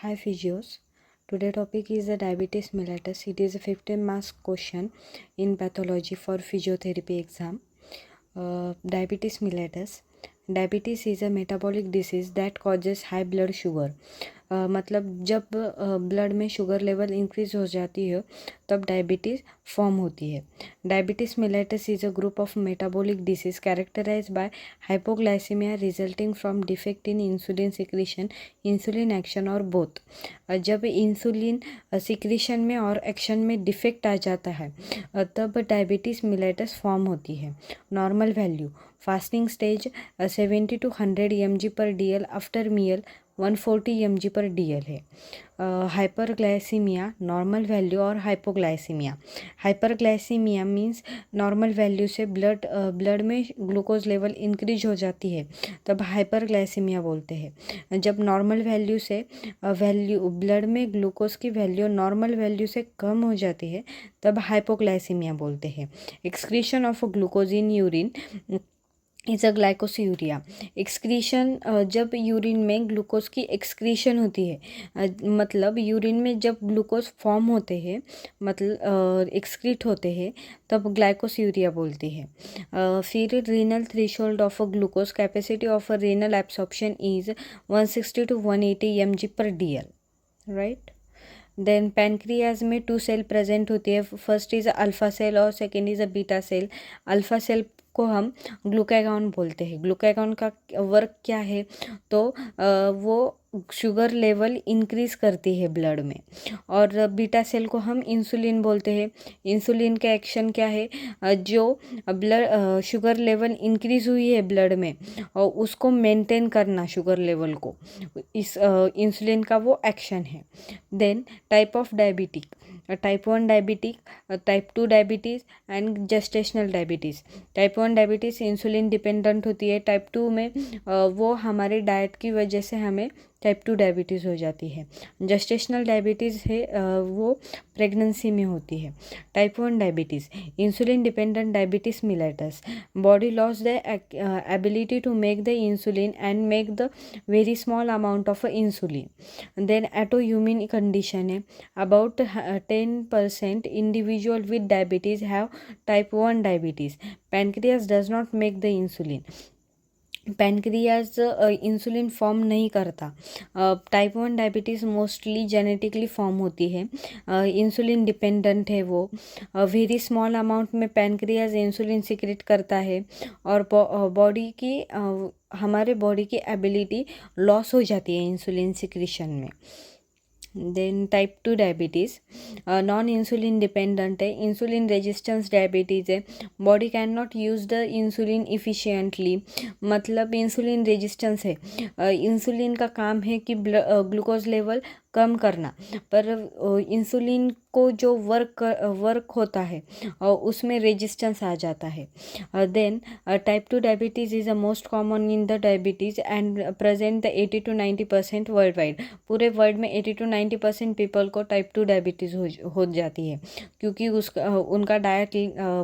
Hi physios. Today topic is the diabetes mellitus. It is a 15 marks question in pathology for physiotherapy exam. Diabetes mellitus. Diabetes is a metabolic disease that causes high blood sugar. मतलब जब blood में sugar level increase हो जाती है तब diabetes form होती है. Diabetes mellitus is a group of metabolic disease characterize by hypoglycemia resulting from defect in insulin secretion, insulin action और बोथ. जब इंसुलिन सिक्रीशन में और एक्शन में डिफेक्ट आ जाता है तब डायबिटीज़ मेलाइटस फॉर्म होती है. Normal value fasting stage 70 to 100 mg/dl after meal 140 mg/dl है. हाइपरग्लाइसीमिया नॉर्मल वैल्यू और hypoglycaemia. Hyperglycaemia means normal value से ब्लड में ग्लूकोज लेवल इंक्रीज हो जाती है तब हाइपरग्लाइसीमिया बोलते हैं. जब नॉर्मल वैल्यू से ब्लड में ग्लूकोज की वैल्यू नॉर्मल वैल्यू से कम हो जाती है तब हाइपोग्लाइसीमिया बोलते हैं. Excretion of glucose in urine is a glycosuria. Excretion जब यूरिन में ग्लूकोज की एक्सक्रीशन होती है मतलब यूरिन में जब ग्लूकोज फॉर्म होते हैं मतलब एक्सक्रीट होते हैं तब ग्लाइकोसियूरिया बोलती है. फिर renal threshold of glucose capacity of renal absorption is 160 to 180 mg/dl. Right. Then pancreas में 2 सेल प्रेजेंट होती है. फर्स्ट इज़ अल्फ़ा सेल और second is a beta cell. Alpha cell को हम ग्लूकागॉन बोलते हैं. ग्लूकागॉन का वर्क क्या है तो वो शुगर लेवल इंक्रीज़ करती है ब्लड में. और बीटा सेल को हम इंसुलिन बोलते हैं. इंसुलिन का एक्शन क्या है जो ब्लड शुगर लेवल इंक्रीज़ हुई है ब्लड में और उसको मेंटेन करना शुगर लेवल को, इस इंसुलिन का वो एक्शन है. Then type of diabetic type 1 diabetic, type 2 diabetes and gestational diabetes. Type 1 diabetes insulin dependent होती है. टाइप 2 में वो हमारे डाइट की वजह से हमें टाइप 2 डायबिटीज़ हो जाती है. जेस्टेशनल डायबिटीज़ है वो प्रेगनेंसी में होती है. Type 1 diabetes insulin dependent diabetes mellitus. Body loss the ability to make the insulin and make the very small amount of insulin. Then autoimmune condition है. About 10% individual with diabetes have type 1 diabetes. Pancreas does not make the insulin. Pancreas insulin form नहीं करता. Type 1 diabetes mostly genetically form होती है. Insulin dependent है वो. Very small amount में pancreas insulin secrete करता है और बॉडी की हमारे बॉडी की एबिलिटी लॉस हो जाती है इंसुलिन सिक्रीशन में. Then type 2 diabetes non insulin dependent है. इंसुलिन रेजिस्टेंस डायबिटीज़ है. Body can not use the insulin efficiently. मतलब इंसुलिन रेजिस्टेंस है. इंसुलिन का काम है कि ग्लूकोज लेवल कम करना पर इंसुलिन को जो वर्क होता है उसमें रेजिस्टेंस आ जाता है. Then type 2 diabetes is a most common in the diabetes and present the 80 to 90% world wide. पूरे वर्ल्ड में 80 to 90% पीपल को टाइप 2 डायबिटीज़ हो जाती है क्योंकि उनका डाइट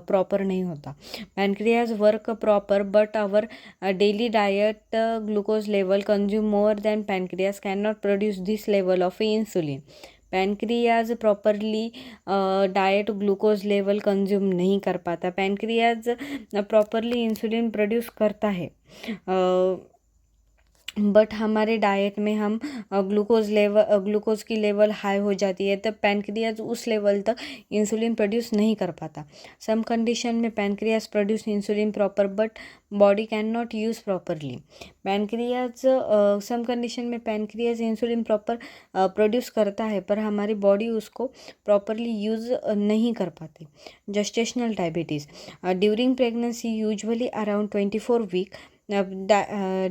प्रॉपर नहीं होता. Pancreas work proper but our daily diet glucose level consume more than pancreas can not produce this level of insulin. Pancreas properly diet glucose level consume नहीं कर पाता. पैनक्रियाज प्रॉपरली इंसुलिन प्रोड्यूस करता है but हमारे diet में हम glucose की level high हो जाती है तब पैनक्रियाज उस लेवल तक इंसुलिन प्रोड्यूस नहीं कर पाता. सम कंडीशन में pancreas produce insulin proper but body can not use properly. Pancreas some condition में पैनक्रियाज इंसुलिन प्रॉपर प्रोड्यूस करता है पर हमारी बॉडी उसको प्रॉपरली यूज़ नहीं कर पाती. Gestational diabetes during pregnancy usually around 24 week.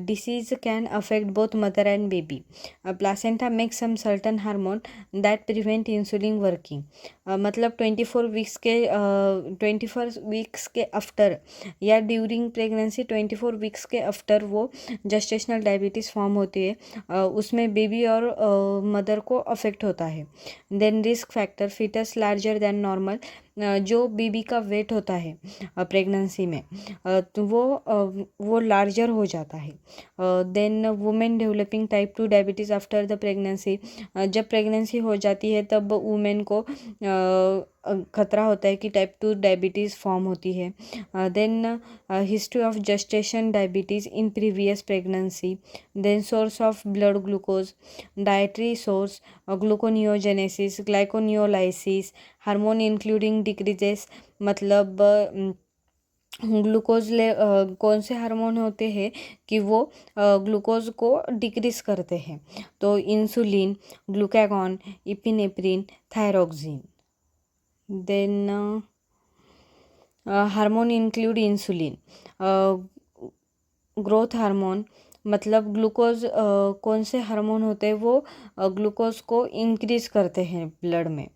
Disease can affect both mother and baby. Placenta makes some certain hormone that prevent insulin working. मतलब 24 वीक्स के आफ्टर या ड्यूरिंग प्रेगनेंसी 24 वीक्स के after वो gestational diabetes form होती है. उसमें baby और mother को अफेक्ट होता है. Then risk factor fetus larger than normal. जो बेबी का वेट होता है प्रेगनेंसी में तो वो लार्जर हो जाता है। Then women developing type 2 diabetes after the pregnancy, जब प्रेगनेंसी हो जाती है तब वुमेन को खतरा होता है कि टाइप 2 डायबिटीज़ फॉर्म होती है। Then history of gestation diabetes in previous pregnancy, then source of blood glucose, dietary source, gluconeogenesis, glycogenolysis, hormone including decreases, मतलब ग्लूकोज कौन से हार्मोन होते हैं कि वो ग्लूकोज को डिक्रीज करते हैं, तो insulin, glucagon, epinephrine, thyroxine. Then hormone include insulin, growth hormone, मतलब ग्लूकोज कौन से हार्मोन होते हैं वो ग्लूकोज को इंक्रीज करते हैं ब्लड में।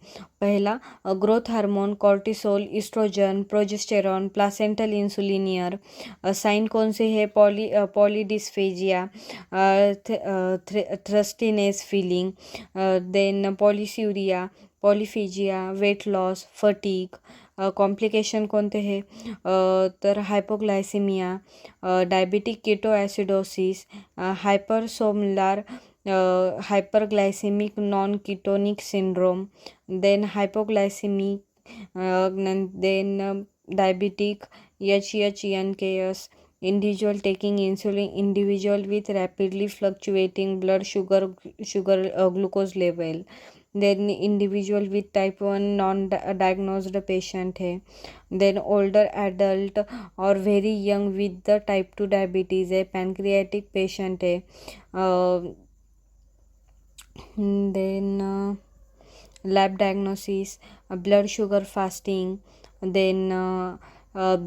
पहला growth hormone, cortisol, oestrogen, progesterone, placental insulinase. Sign कौन से है? Polydysphagia, thirstiness feeling, then polyuria, polyphagia, weight loss, fatigue. Complication कोणते हे? तर hypoglycaemia, diabetic ketoacidosis, hyperosmolar, hyperglycaemic non ketonic syndrome, then hypoglycaemic, then diabetic HHNKS, individual taking insulin, individual with rapidly fluctuating blood sugar glucose level, then individual with type 1 non-diagnosed patient है, then older adult और very young with the type 2 diabetes है, pancreatic patient है, then lab diagnosis, blood sugar fasting, then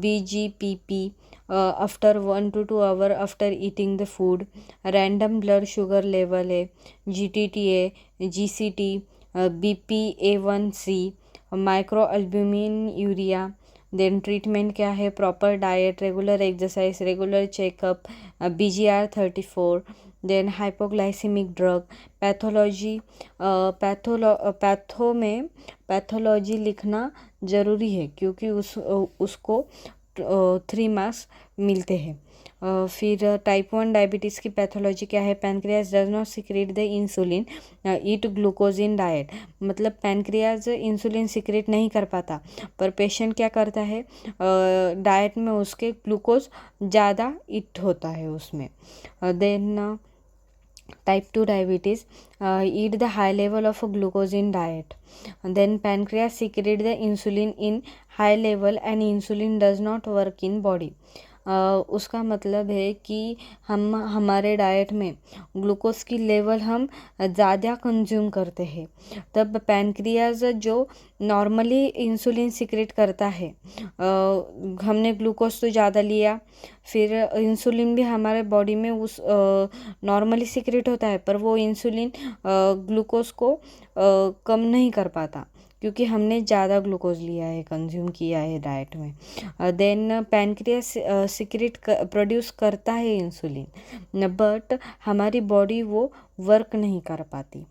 BGPP after 1 to 2 hour after eating the food, random blood sugar level है, GTT है, GCT, BPA1C, microalbumin urea. Then treatment क्या है? Proper diet, regular exercise, regular checkup, BGR34। Then hypoglycaemic drug. Pathology, patho में pathology लिखना ज़रूरी है क्योंकि उसको 3 मार्क्स मिलते हैं। फिर टाइप 1 डायबिटीज़ की पैथोलॉजी क्या है? Pancreas does not secrete the insulin, eat glucose in diet, मतलब पैनक्रियाज इंसुलिन सिक्रेट नहीं कर पाता पर पेशेंट क्या करता है, डाइट में उसके ग्लूकोज ज़्यादा ईट होता है उसमें। Then type 2 diabetes, eat the high level of glucose in diet, then pancreas secrete the insulin in high level and insulin does not work in body। उसका मतलब है कि हम हमारे डाइट में ग्लूकोज की लेवल हम ज़्यादा कंज्यूम करते हैं, तब पैनक्रियाज जो नॉर्मली इंसुलिन सिक्रेट करता है, हमने ग्लूकोज तो ज़्यादा लिया, फिर इंसुलिन भी हमारे बॉडी में उस नॉर्मली सिक्रेट होता है पर वो इंसुलिन ग्लूकोज को कम नहीं कर पाता क्योंकि हमने ज़्यादा ग्लूकोज लिया है, कंज्यूम किया है डाइट में। देन पैनक्रियास सिक्रेट प्रोड्यूस करता है इंसुलिन, बट हमारी बॉडी वो वर्क नहीं कर पाती।